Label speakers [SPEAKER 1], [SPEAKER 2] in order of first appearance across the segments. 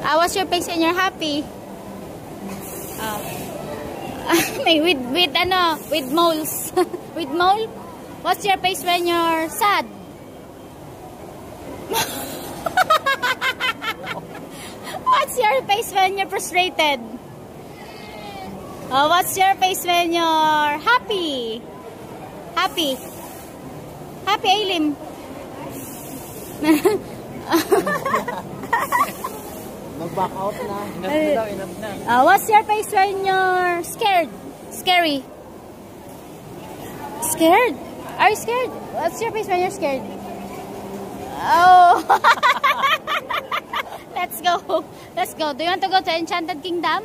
[SPEAKER 1] What's your face when you're happy? with moles. With mole? What's your face when you're sad? What's your face when you're frustrated? What's your face when you're happy? Happy. Happy, Ailim.
[SPEAKER 2] Mag-back out na. Enough na.
[SPEAKER 1] What's your face when you're scared? Scary. Scared? Are you scared? What's your face when you're scared? Oh. Let's go. Let's go. Do you want to go to Enchanted Kingdom?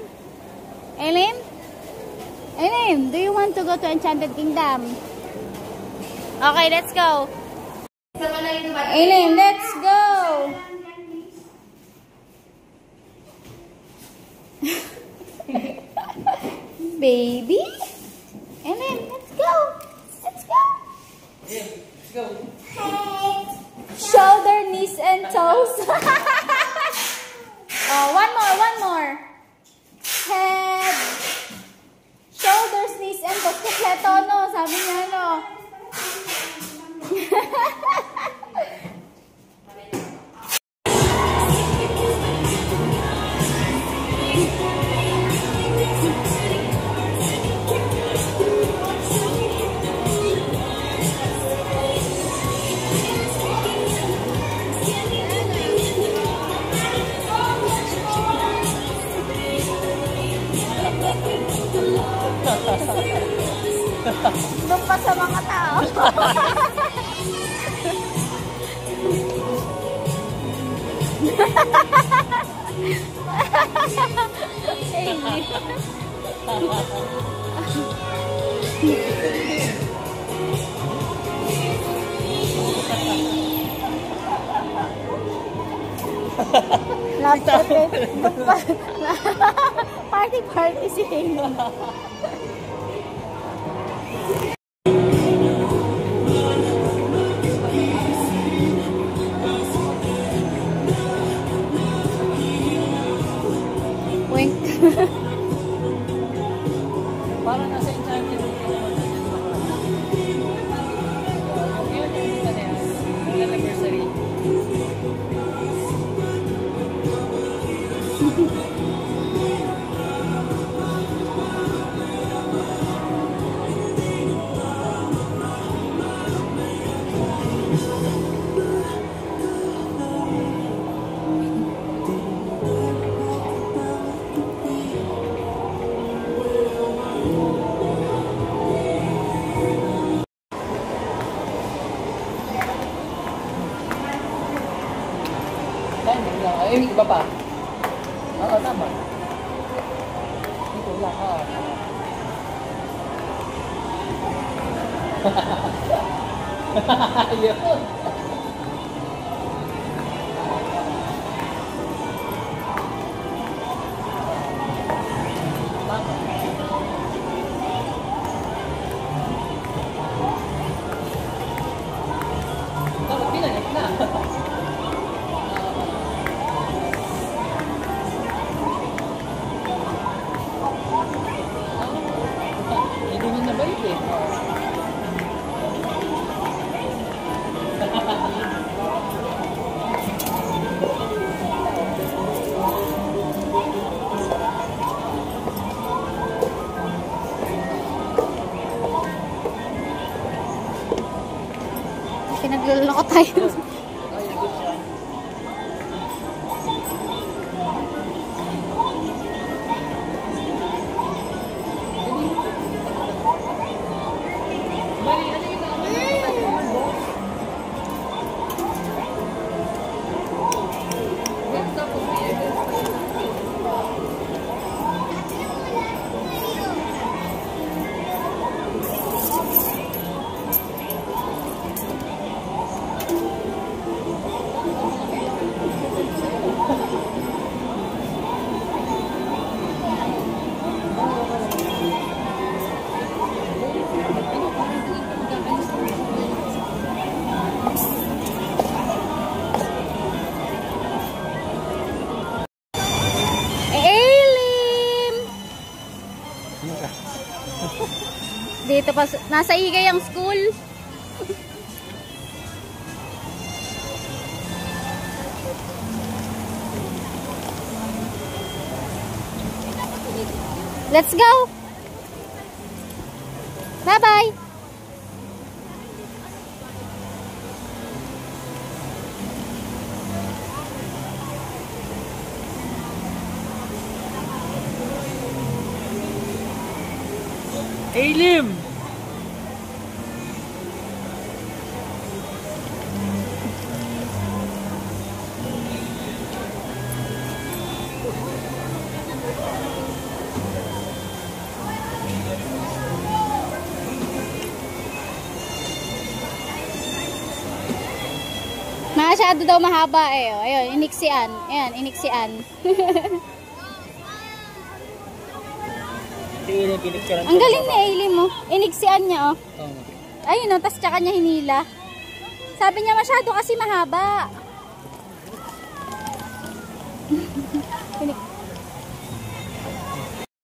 [SPEAKER 1] Ailim? Ailim, do you want to go to Enchanted Kingdom? Okay, let's go. Ailim, let's go. Baby. Ailim, let's go. Let's go.
[SPEAKER 2] Yeah, let's go.
[SPEAKER 1] Hey. Shoulder, knees, and toes. One more. Head. Shoulders, knees, and toes. Kompleto, no? Sabi niya, no? Doon pa sa mga tao. Party si Hino. Wink.
[SPEAKER 2] Parang nasa Enchanted Kingdom. Yun yung anniversary. Ay, iba pa. Oo, tama. Ito lang, oo. Yun. Tama. Tama, pinanap na.
[SPEAKER 1] Pinagluloko tayo. Dito pa, nasa Igay ang school. Let's go! Bye-bye!
[SPEAKER 2] Eilim!
[SPEAKER 1] Masyado daw mahaba eh. Ayun, iniksian. Ayan, iniksian. Ang galing ni Aileen mo. Iniksian niya, oh. Ayun, oh, tas tsaka niya hinila. Sabi niya masyado kasi mahaba.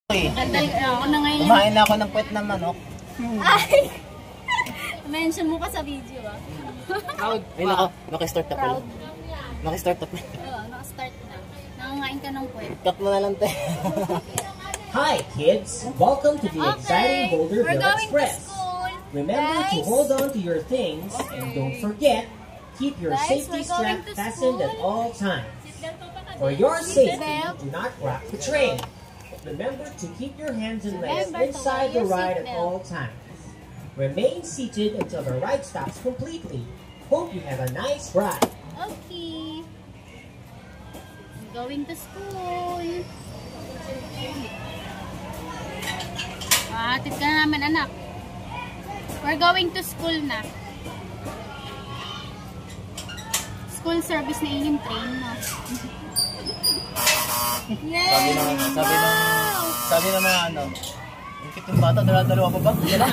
[SPEAKER 1] Ako na ngayon.
[SPEAKER 2] Kumain na ako ng puwet na manok.
[SPEAKER 1] Ay! Mention mo pa sa video, ah.
[SPEAKER 2] Proud. Ay, nako. Nakistart na pala.
[SPEAKER 1] Proud.
[SPEAKER 2] Nakistart na pala.
[SPEAKER 1] Oo, nakastart na. Nangangain ka ng puwet.
[SPEAKER 2] Cut mo na lang, te.
[SPEAKER 3] Hi kids, welcome to the exciting Boulder
[SPEAKER 1] we're
[SPEAKER 3] Hill
[SPEAKER 1] going
[SPEAKER 3] Express.
[SPEAKER 1] to school.
[SPEAKER 3] Remember to
[SPEAKER 1] Guys.
[SPEAKER 3] hold on to your things and don't forget, keep your
[SPEAKER 1] Guys,
[SPEAKER 3] safety
[SPEAKER 1] we're going
[SPEAKER 3] strap
[SPEAKER 1] to
[SPEAKER 3] fastened at
[SPEAKER 1] school.
[SPEAKER 3] all times. For your safety,
[SPEAKER 1] Seatbelt.
[SPEAKER 3] do not rock the train. Remember to keep your hands and legs
[SPEAKER 1] Remember to
[SPEAKER 3] inside
[SPEAKER 1] wear
[SPEAKER 3] the
[SPEAKER 1] your
[SPEAKER 3] ride at
[SPEAKER 1] seatbelt.
[SPEAKER 3] all times. Remain seated until the ride stops completely. Hope you have a nice ride.
[SPEAKER 1] Okay. Going to school. Hatid ka na namin, anak. We're going to school na. School service na yung train, no? Yay!
[SPEAKER 2] Sabi ng mga ano, yung kitong bata, dala-dalawa pa ba? Dala.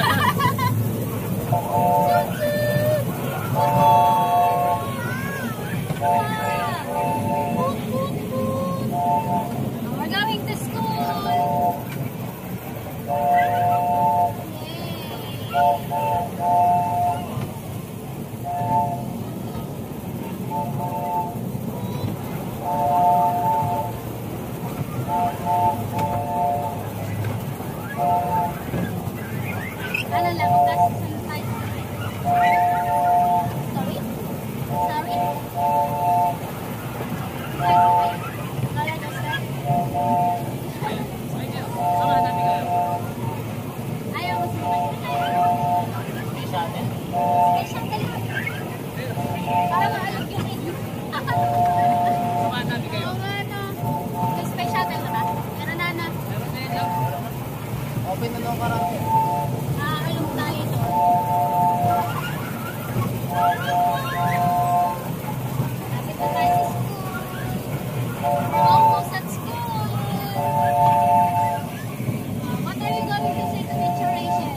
[SPEAKER 1] We're going to school. Ano lang, that's some type. Sorry? Sorry? Ayaw mo sila. Special ka lang. Para maalok yung inyo. Oo nga, no. May special ka ba? Meron na.
[SPEAKER 2] Open na lang karami.
[SPEAKER 1] Alok tayo doon. Lapit na tayo sa school. Almost at school. What are you going to say to Teacher Rachel?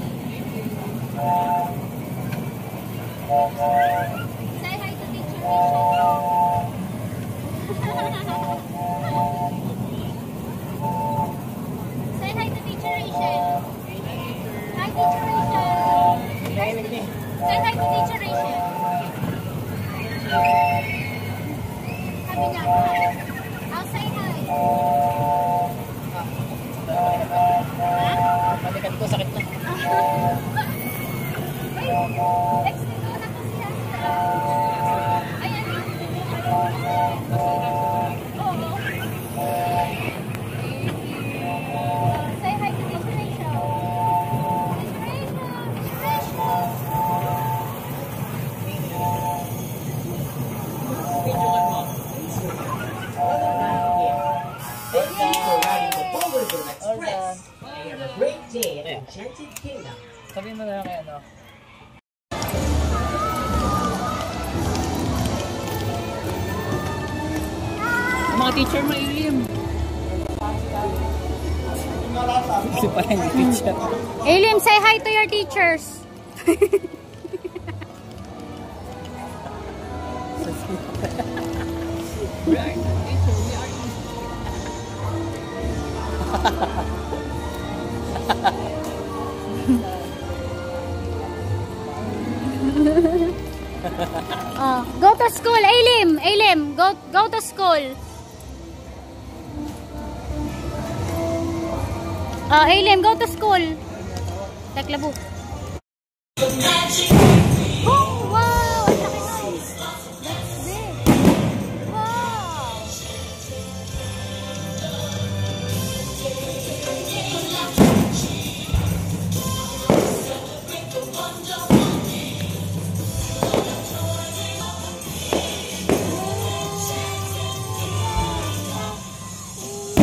[SPEAKER 1] Say hi to Teacher Rachel. Say hi to Teacher Rachel. Hi, Teacher Rachel. Say hi to Teacher Rachel. Sabi niya, hi. I'll say hi. Ha?
[SPEAKER 2] Balikan ko, sakit na.
[SPEAKER 1] Next week ko na to siya. Ayan. Oo. Say hi to Teacher Rachel. Teacher Rachel.
[SPEAKER 3] Thank you for riding the Boulder Hill Express. And have a great day at Enchanted Kingdom.
[SPEAKER 2] Sabihin mo na lang kay ano. Mga teacher mailim. Kasi pala yung teacher.
[SPEAKER 1] Aileen, say hi to your teachers. Ailim, go to school. Ailim, go to school. Taklabo. Oh, wow! Ang laki nun. That's big. Wow!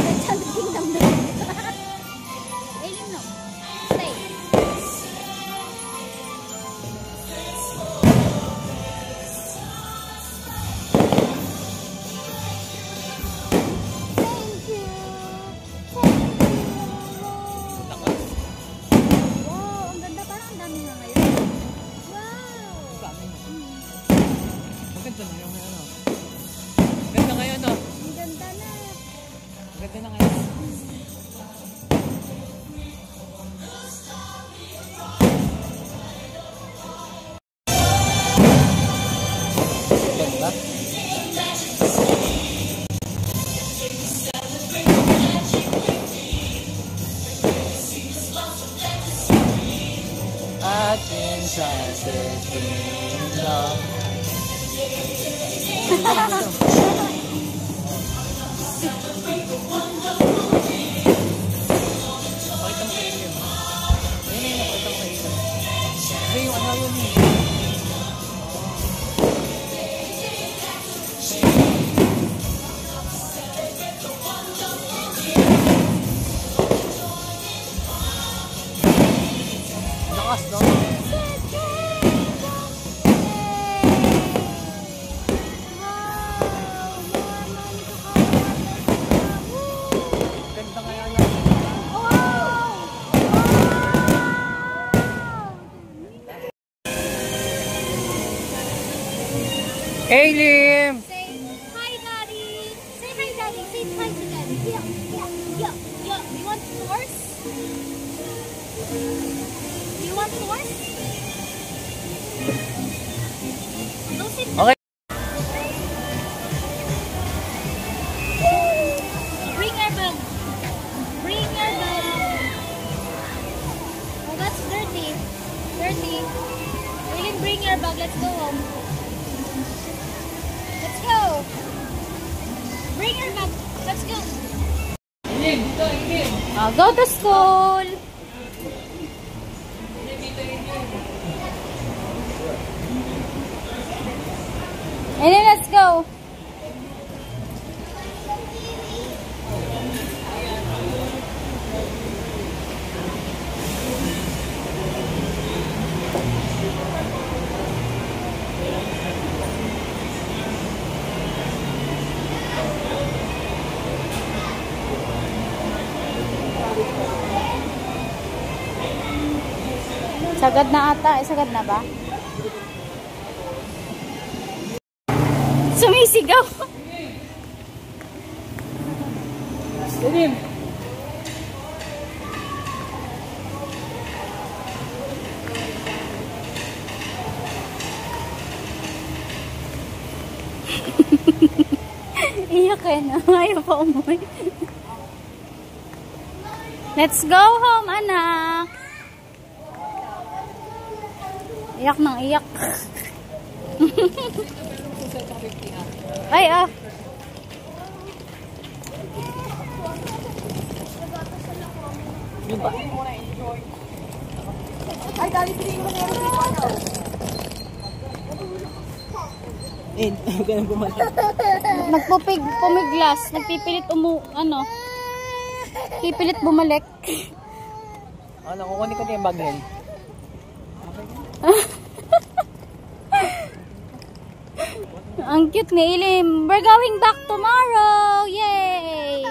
[SPEAKER 1] Enchanted Kingdom daw. Ailim, no. Stay. Thank you. Wow, ang ganda. Parang ang dami nga ngayon. Wow.
[SPEAKER 2] Maganda na yung ano. Maganda ngayon, no?
[SPEAKER 1] Ang ganda na.
[SPEAKER 2] Maganda na ngayon. Ganda? Atin sa Kingdom. Pakita mo kayo yun. Ayun na yun, pakita mo kayo yun. Hindi, yung ano yun eh. Lakas, no? Ganda nga yan. Ailim!
[SPEAKER 1] Say hi, Daddy. Say hi, Daddy. Say hi to Daddy. Yeah. You want horse? You want horse? Go sit.
[SPEAKER 2] Okay.
[SPEAKER 1] Bring your bag. Bring your bag. Oh, that's dirty. Dirty. We can bring your bag. Let's go home. Let's go. Bring your bag. Let's go.
[SPEAKER 2] Ailim, dito, Ailim.
[SPEAKER 1] Go to school. And then let's go. Sagad na ata. Sagad na ba? Sumisigaw.
[SPEAKER 2] Ailim!
[SPEAKER 1] Iyak eh, no? Ayaw pa umuwi. Let's go home, anak. Iyak nang iyak. Ay,
[SPEAKER 2] Yun ba?
[SPEAKER 4] Ay, dali sila yung meron dito, ano?
[SPEAKER 2] Ganun bumalik.
[SPEAKER 1] Pumiglas. Nagpipilit pipilit bumalik.
[SPEAKER 2] Ano, kukunin ko na yung bag yun.
[SPEAKER 1] Ang cute ni Ailim. We're going back tomorrow. Yay!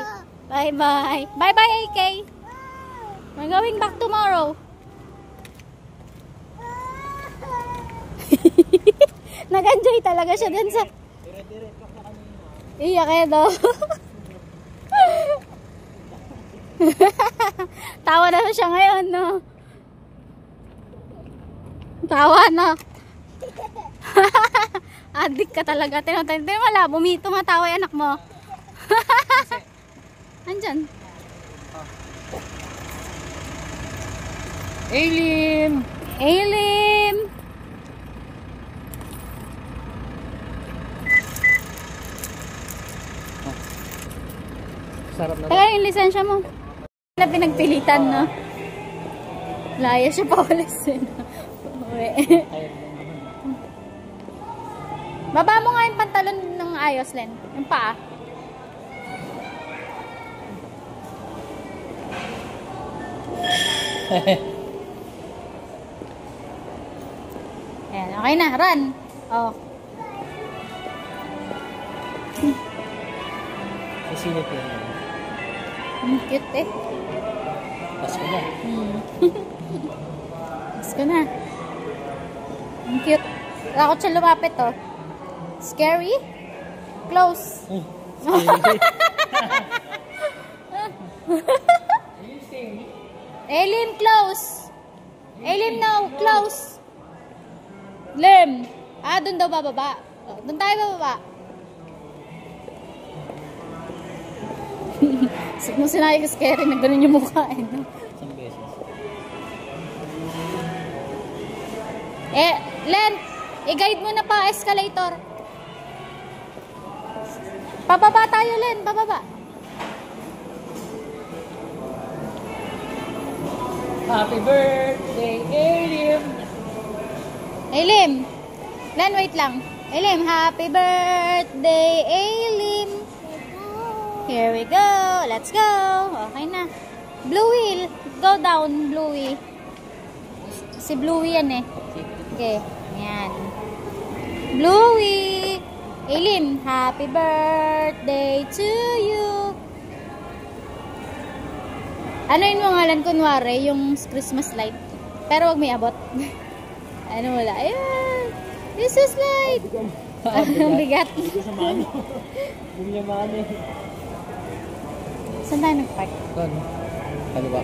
[SPEAKER 1] Bye-bye. Bye-bye, AK. We're going back tomorrow. Nag-enjoy talaga siya dun sa... Iyak eh, daw. Tawa na siya ngayon, no? Tawa na. Adik ka talaga. Tinaw, wala. Bumito nga tawa yung anak mo. Andyan.
[SPEAKER 2] Aileen!
[SPEAKER 1] Aileen!
[SPEAKER 2] Sarap na.
[SPEAKER 1] Teka, yung lisensya mo. Na pinagpilitan, no? Laya siya pa ulit. Uwi. Baba mo nga yung pantalon ng ayos, Len. Yung paa. Ayan, okay na. Run. Oh.
[SPEAKER 2] Kasinip yun.
[SPEAKER 1] Ang cute eh.
[SPEAKER 2] Pasko na.
[SPEAKER 1] Pasko na. Ang cute. Takot siya lumapit, oh. Scary? Close. Elim, close. Elim, no. Close. Lem. Doon daw bababa. Doon tayo bababa. Nung sinabi ko scary, na ganun yung mukha eh. No?
[SPEAKER 2] Isang beses.
[SPEAKER 1] Len, i-guide mo na pa escalator. Pababa tayo, Len. Pababa.
[SPEAKER 2] Happy birthday, Aileen!
[SPEAKER 1] Aileen. Len, wait lang. Aileen, happy birthday, Aileen. Here we go. Let's go. Okay na. Bluey. Go down, Bluey. Si Bluey yan eh. Okay. Yan. Bluey. Aileen, happy birthday to you. Anoin mo nga lang kunwari yung Christmas light. Pero wag may abot. Ano wala. Ayan. Christmas light. Ang bigat.
[SPEAKER 2] Hindi ko sa mano. Hindi niya mano.
[SPEAKER 1] Saan tayo nag-park?
[SPEAKER 2] Doon. Kaliwa.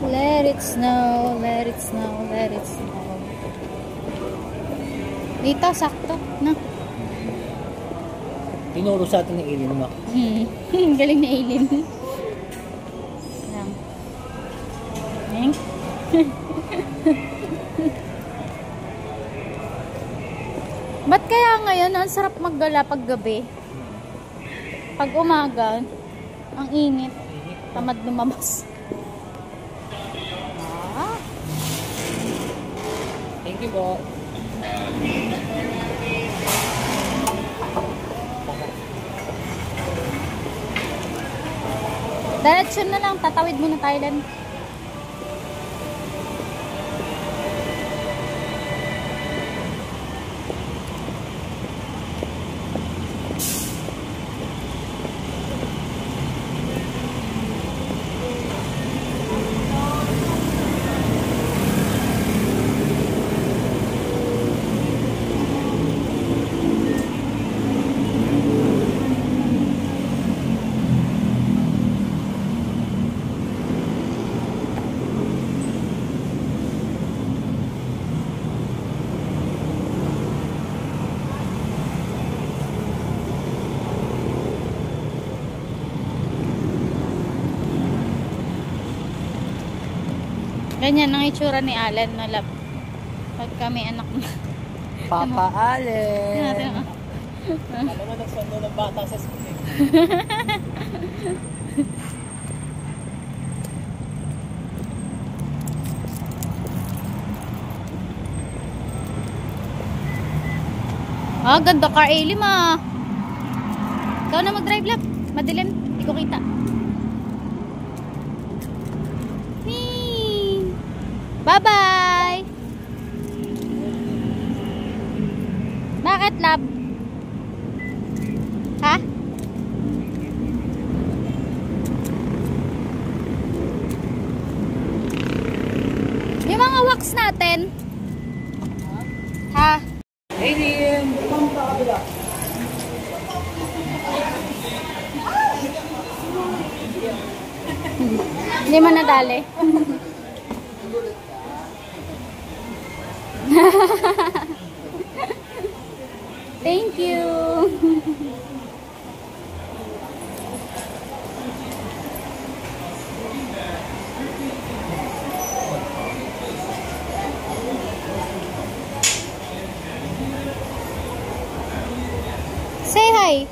[SPEAKER 1] Let it snow, let it snow, let it snow. Dito, sakto. No?
[SPEAKER 2] Tinuro sa atin ng Aileen mo.
[SPEAKER 1] Galing na Aileen. Lang. Ba't kaya ngayon ang sarap maggala pag gabi? Pag umaga, ang init. Tamad lumabas.
[SPEAKER 2] Thank you po.
[SPEAKER 1] Diretsyon na lang, tatawid muna tayo din. Ganyan ang itsura ni Alan na lab. Pag kami anak na.
[SPEAKER 2] Papa Allen.
[SPEAKER 1] Ano?
[SPEAKER 2] Alam mo, nagsundo ng bata sa school.
[SPEAKER 1] Ganda car Aileen ah. Ikaw na mag-drive lang. Madilim. Hindi ko kita. Bye-bye! Bakit, love? Ha? Yung mga wax natin. Ha?
[SPEAKER 2] Aileen!
[SPEAKER 1] Hindi mo nadali. Thank you. Say hi.